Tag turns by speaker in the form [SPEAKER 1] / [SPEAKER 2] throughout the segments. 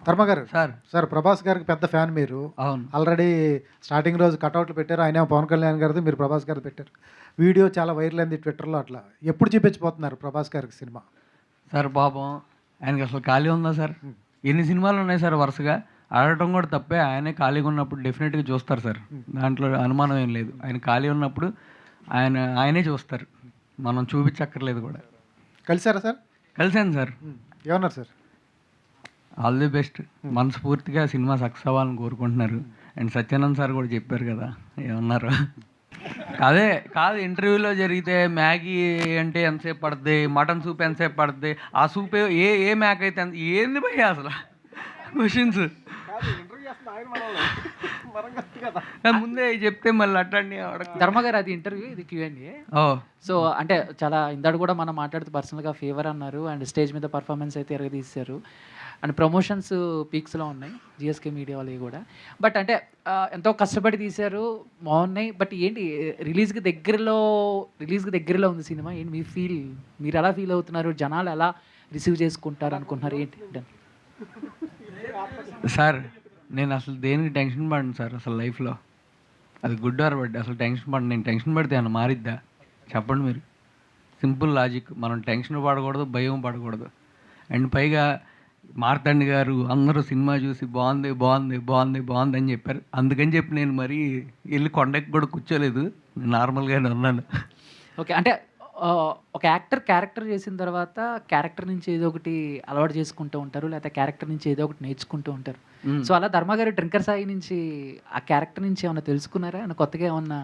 [SPEAKER 1] ధర్మ గారు
[SPEAKER 2] sir.
[SPEAKER 1] Sir Prabhas గారికి పెద్ద ఫ్యాన్ మీరు.
[SPEAKER 2] అవును.
[SPEAKER 1] ఆల్రెడీ స్టార్టింగ్ రోజు కటౌట్లు పెట్టారు. ఆయనేమో పవన్ కళ్యాణ్ గారిది, మీరు ప్రభాస్ గారిది పెట్టారు. వీడియో చాలా వైరల్ అయింది ట్విట్టర్‌లో అట్లా. ఎప్పుడు చూపించబోతున్నారు ప్రభాస్ గారికి సినిమా?
[SPEAKER 2] సార్ పాపం ఆయనకి అసలు ఖాళీ ఉందా సార్?
[SPEAKER 1] హ్మ్.
[SPEAKER 2] ఎన్ని సినిమాలు ఉన్నాయి సార్ వరుసగా. ఆడటం కూడా తప్పే. ఆయనే ఖాళీగా ఉన్నప్పుడు డెఫినెట్‌గా చూస్తారు సార్. దాంట్లో అనుమానం ఏం లేదు. ఆయన ఖాళీ ఉన్నప్పుడు ఆయనే చూస్తారు. మనం చూపించక్కర్లేదు కూడా.
[SPEAKER 1] కలిసారా సార్?
[SPEAKER 2] కలిసాను సార్.
[SPEAKER 1] ఏమన్నారు సార్?
[SPEAKER 2] All the best. మనస్ఫూర్తిగా సినిమా సక్సెస్ అవ్వాలని కోరుకుంటున్నారు. అండ్ సత్యానంద్ సార్ కూడా చెప్పారు కదా ఏమన్నారు. అదే కాదు, ఇంటర్వ్యూలో జరిగితే మ్యాగీ అంటే ఎంతసేపు పడుద్ది, మటన్ సూప్ ఎంతసేపు పడుద్ది, ఆ సూప్ ఏ ఏ మ్యాక్ అయితే ఏంది భయ్యా అసలు క్వశ్చన్స్ ముందే చెప్తే మళ్ళీ అట్లాంటి
[SPEAKER 3] ధర్మ గారు అది ఇంటర్వ్యూ, ఇది క్యూఎంఏ.
[SPEAKER 2] ఓ
[SPEAKER 3] సో అంటే చాలా ఇందాడు కూడా మనం మాట్లాడుతూ పర్సనల్గా ఫేవర్ అన్నారు అండ్ స్టేజ్ మీద పర్ఫార్మెన్స్ అయితే ఎరగదీశారు అండ్ ప్రమోషన్స్ పీక్స్లో ఉన్నాయి జిఎస్కే మీడియా వాళ్ళవి కూడా. బట్ అంటే ఎంతో కష్టపడి తీశారు, బాగున్నాయి. బట్ ఏంటి రిలీజ్కి దగ్గరలో ఉంది సినిమా. ఏంటి మీరు ఎలా ఫీల్ అవుతున్నారు, జనాలు ఎలా రిసీవ్ చేసుకుంటారు అనుకుంటున్నారు ఏంటి?
[SPEAKER 2] సార్ నేను అసలు దేనికి టెన్షన్ పడను సార్ అసలు లైఫ్లో. అది గుడ్ ఆర్ బడ్ అసలు టెన్షన్ పడను. నేను టెన్షన్ పడితే అన్న మారిద్దా చెప్పండి మీరు? Simple logic. మనం టెన్షన్ పడకూడదు, భయం పడకూడదు. అండ్ పైగా మార్తండ్ గారు అందరూ సినిమా చూసి బాగుంది బాగుంది బాగుంది బాగుంది అని చెప్పారు. అందుకని చెప్పి నేను మరీ వెళ్ళి కొండకి కూడా కూర్చోలేదు, నార్మల్గానే ఉన్నాను.
[SPEAKER 3] ఓకే. అంటే ఒక యాక్టర్ క్యారెక్టర్ చేసిన తర్వాత క్యారెక్టర్ నుంచి ఏదో ఒకటి అలవాటు చేసుకుంటూ ఉంటారు, లేకపోతే క్యారెక్టర్ నుంచి ఏదో ఒకటి నేర్చుకుంటూ ఉంటారు. సో అలా ధర్మ గారు డ్రింకర్ సాయి నుంచి ఆ క్యారెక్టర్ నుంచి ఏమన్నా తెలుసుకున్నారా? ఏమన్నా కొత్తగా ఏమన్నా?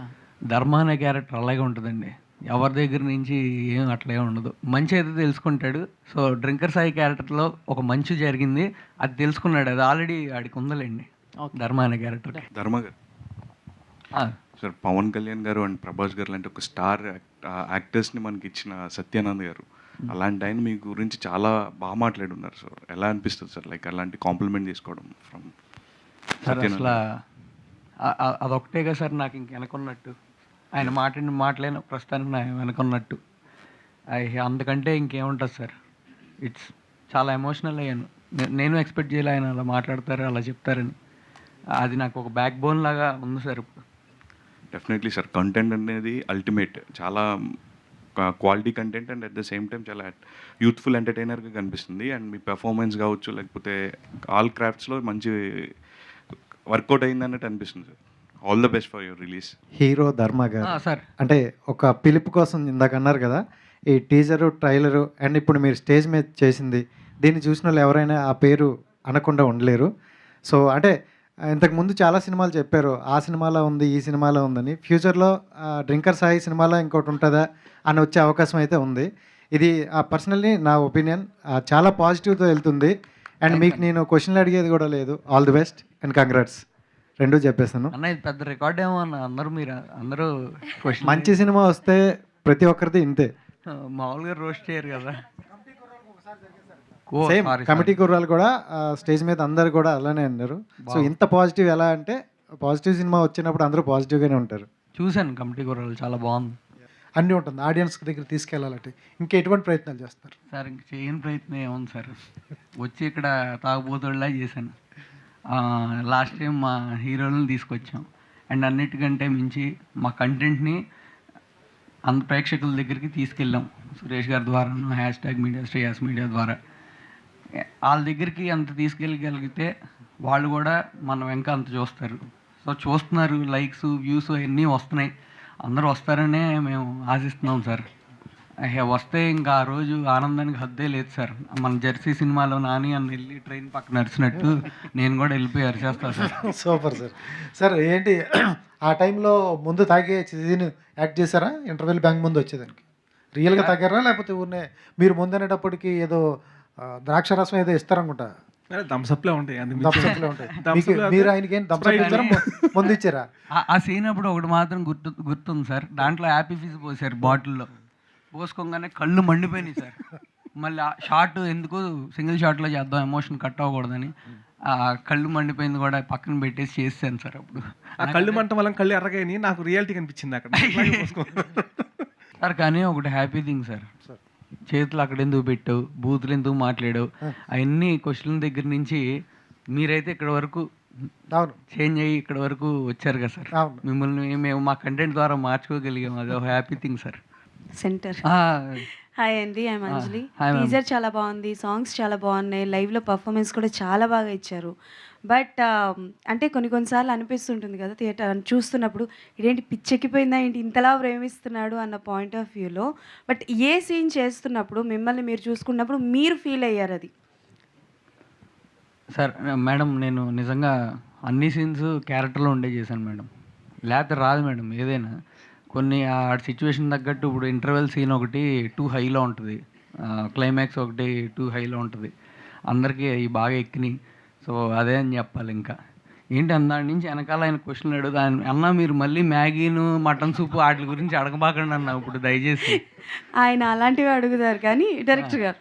[SPEAKER 2] ధర్మ అనే క్యారెక్టర్ అలాగే ఉంటుందండి. ఎవరి దగ్గర నుంచి ఏం అట్లే ఉండదు. మంచి అయితే తెలుసుకుంటాడు. సో డ్రింకర్ సాయి క్యారెక్టర్లో ఒక మంచి జరిగింది, అది తెలుసుకున్నాడు. అది ఆల్రెడీ ఆడికి ఉందలేండి ధర్మ అనే క్యారెక్టర్.
[SPEAKER 4] ధర్మ గారు సార్, పవన్ కళ్యాణ్ గారు అండ్ ప్రభాస్ గారు లాంటి ఒక స్టార్ యాక్టర్స్ని మనకి ఇచ్చిన సత్యానంద్ గారు, అలాంటి ఆయన మీ గురించి చాలా బాగా మాట్లాడున్నారు సార్. ఎలా అనిపిస్తుంది సార్ లైక్ అలాంటి కాంప్లిమెంట్ తీసుకోవడం ఫ్రమ్
[SPEAKER 2] సార్? అసలు అదొకటేగా సార్ నాకు ఇంక వెనకున్నట్టు. ఆయన మాటలేను ప్రస్తుతానికి నా వెనకున్నట్టు. అందుకంటే ఇంకేముంటుంది సార్. ఇట్స్ చాలా ఎమోషనల్ అయ్యాను. నేను ఎక్స్పెక్ట్ చేయలే ఆయన అలా మాట్లాడతారు, అలా చెప్తారని. అది నాకు ఒక బ్యాక్ బోన్ లాగా ఉంది సార్ ఇప్పుడు.
[SPEAKER 4] డెఫినెట్లీ సార్, కంటెంట్ అనేది అల్టిమేట్. చాలా quality content and at the same time చాలా యూత్ఫుల్ ఎంటర్టైనర్గా కనిపిస్తుంది. అండ్ మీ పెర్ఫార్మెన్స్ కావచ్చు, లేకపోతే ఆల్ క్రాఫ్ట్స్లో మంచి వర్కౌట్ అయింది అన్నట్టు అనిపిస్తుంది sir. All the best for your release.
[SPEAKER 1] Hero ధర్మ గారు
[SPEAKER 2] సార్
[SPEAKER 1] అంటే ఒక పిలుపు కోసం ఇందాక అన్నారు కదా, ఈ టీజరు, ట్రైలరు అండ్ ఇప్పుడు మీరు స్టేజ్ మీద చేసింది, దీన్ని చూసిన వాళ్ళు ఎవరైనా ఆ పేరు అనకుండా ఉండలేరు. సో అంటే ఇంతకుముందు చాలా సినిమాలు చెప్పారు, ఆ సినిమాలో ఉంది, ఈ సినిమాలో ఉందని. ఫ్యూచర్లో డ్రింకర్ సాయి సినిమాలో ఇంకోటి ఉంటుందా అని వచ్చే అవకాశం అయితే ఉంది. ఇది పర్సనల్లీ నా ఒపీనియన్ చాలా పాజిటివ్తో వెళ్తుంది. అండ్ మీకు నేను క్వశ్చన్లు అడిగేది కూడా లేదు. All the best and congrats రెండూ చెప్పేస్తాను
[SPEAKER 2] అన్న. ఇది పెద్ద రికార్డ్ ఏమో అన్న. అందరూ క్వశ్చన్
[SPEAKER 1] మంచి సినిమా వస్తే ప్రతి ఒక్కరిది ఇంతే.
[SPEAKER 2] మామూలుగా రోస్ట్ చేయరు కదా.
[SPEAKER 1] సేమ్ కమిటీ కుర్రాలు కూడా స్టేజ్ మీద అందరు కూడా అలానే అన్నారు. సో ఇంత పాజిటివ్ ఎలా అంటే, పాజిటివ్ సినిమా వచ్చినప్పుడు అందరూ పాజిటివ్గానే ఉంటారు.
[SPEAKER 2] చూశాను కమిటీ కూరలు, చాలా బాగుంది.
[SPEAKER 1] అన్నీ ఉంటుంది, ఆడియన్స్ దగ్గర తీసుకెళ్ళాలంటే ఇంకా ఎటువంటి ప్రయత్నాలు చేస్తారు
[SPEAKER 2] సార్? ఇంక చేయని ప్రయత్నం ఏముంది సార్. వచ్చి ఇక్కడ తాగుబోతుల్లా చేశాను. లాస్ట్ టైం మా హీరోలను తీసుకొచ్చాం. అండ్ అన్నిటికంటే మించి మా కంటెంట్ని అంత ప్రేక్షకుల దగ్గరికి తీసుకెళ్ళాం. సురేష్ గారి ద్వారా, #మీడియా శ్రేయాస్ మీడియా ద్వారా వాళ్ళ దగ్గరికి అంత తీసుకెళ్ళగలిగితే వాళ్ళు కూడా మన వెంక అంత చూస్తారు. సో చూస్తున్నారు, లైక్స్, వ్యూస్ అవన్నీ వస్తున్నాయి. అందరూ వస్తారనే మేము ఆశిస్తున్నాం సార్. వస్తే ఇంకా ఆ రోజు ఆనందానికి హద్దే లేదు సార్. మన జెర్సీ సినిమాలో నాని అని వెళ్ళి ట్రైన్ పక్కన నడిచినట్టు నేను కూడా వెళ్ళిపోయి అరిచేస్తాను సార్.
[SPEAKER 1] Super sir. సార్ ఏంటి ఆ టైంలో ముందు తాగే సీన్ యాక్ట్ చేశారా? ఇంటర్వెల్ బ్యాంక్ ముందు వచ్చేదానికి రియల్గా తాగారా, లేకపోతే ఊరినే మీరు ముందు అనేటప్పటికి ఏదో ద్రాక్ష రసం ఏదో ఇస్తారనుకుంటా,
[SPEAKER 5] థమ్స్అప్లే ఉంటాయి,
[SPEAKER 1] థమ్స్అప్లో ఉంటాయి. మీరు ఆయనకి ఏం థమ్స్అప్ ఇచ్చారా, ముందు ఇచ్చారా?
[SPEAKER 2] ఆ సీన్ అప్పుడు ఒకటి మాత్రం గుర్తుంది సార్. దాంట్లో హ్యాపీ ఫీజ్ పోసారు బాటిల్లో. పోసుకోగానే కళ్ళు మండిపోయినాయి సార్. మళ్ళీ ఆ షార్ట్ ఎందుకు సింగిల్ షాట్లో చేద్దాం, ఎమోషన్ కట్ అవ్వకూడదని ఆ కళ్ళు మండిపోయింది కూడా పక్కన పెట్టేసి చేసాను సార్. అప్పుడు
[SPEAKER 5] ఆ కళ్ళు మంట వల్ల కళ్ళు ఎర్రగాయని నాకు రియాలిటీ కనిపించింది అక్కడ
[SPEAKER 2] సార్. కానీ ఒకటి హ్యాపీ థింగ్ సార్, చేతులు అక్కడ ఎందుకు పెట్టావు, బూతులు ఎందుకు మాట్లాడావు, అవన్నీ క్వశ్చన్ దగ్గర నుంచి మీరైతే ఇక్కడ వరకు
[SPEAKER 1] అవును.
[SPEAKER 2] చేంజ్ అయ్యి ఇక్కడ వరకు వచ్చారు కదా సార్.
[SPEAKER 1] అవును.
[SPEAKER 2] మిమ్మల్ని మేము మా కంటెంట్ ద్వారా మార్చుకోగలిగాం. అది ఒక happy thing sir.
[SPEAKER 6] Centre hi అండి, I'm Anjali.
[SPEAKER 2] Hi ma'am.
[SPEAKER 6] Teaser చాలా బాగుంది, సాంగ్స్ చాలా బాగున్నాయి, లైవ్లో పర్ఫార్మెన్స్ కూడా చాలా బాగా ఇచ్చారు. బట్ అంటే కొన్నిసార్లు అనిపిస్తుంటుంది కదా థియేటర్ చూస్తున్నప్పుడు, ఇదేంటి పిచ్చెక్కిపోయిందా ఏంటి ఇంతలా ప్రేమిస్తున్నాడు అన్న పాయింట్ ఆఫ్ వ్యూలో. బట్ ఏ సీన్ చేస్తున్నప్పుడు మిమ్మల్ని మీరు చూసుకున్నప్పుడు మీరు ఫీల్ అయ్యారు అది?
[SPEAKER 2] సార్ మేడం నేను నిజంగా అన్ని సీన్స్ క్యారెక్టర్లో ఉండే చేశాను మేడం. లేకపోతే రాదు మేడం ఏదైనా. కొన్ని ఆ సిచ్యువేషన్ తగ్గట్టు ఇప్పుడు ఇంటర్వెల్ సీన్ ఒకటి టూ హైలో ఉంటుంది, క్లైమాక్స్ ఒకటి టూ హైలో ఉంటుంది. అందరికీ అవి బాగా ఎక్కినాయి. సో అదే అని చెప్పాలి. ఇంకా ఏంటి దాని నుంచి వెనకాల ఆయన క్వశ్చన్ అడుగుతా అన్న, మీరు మళ్ళీ మ్యాగీను మటన్ సూప్ వాటి గురించి అడగబాకండి అన్న ఇప్పుడు దయచేసి.
[SPEAKER 6] ఆయన అలాంటివి అడుగుతారు కానీ డైరెక్టర్ గారు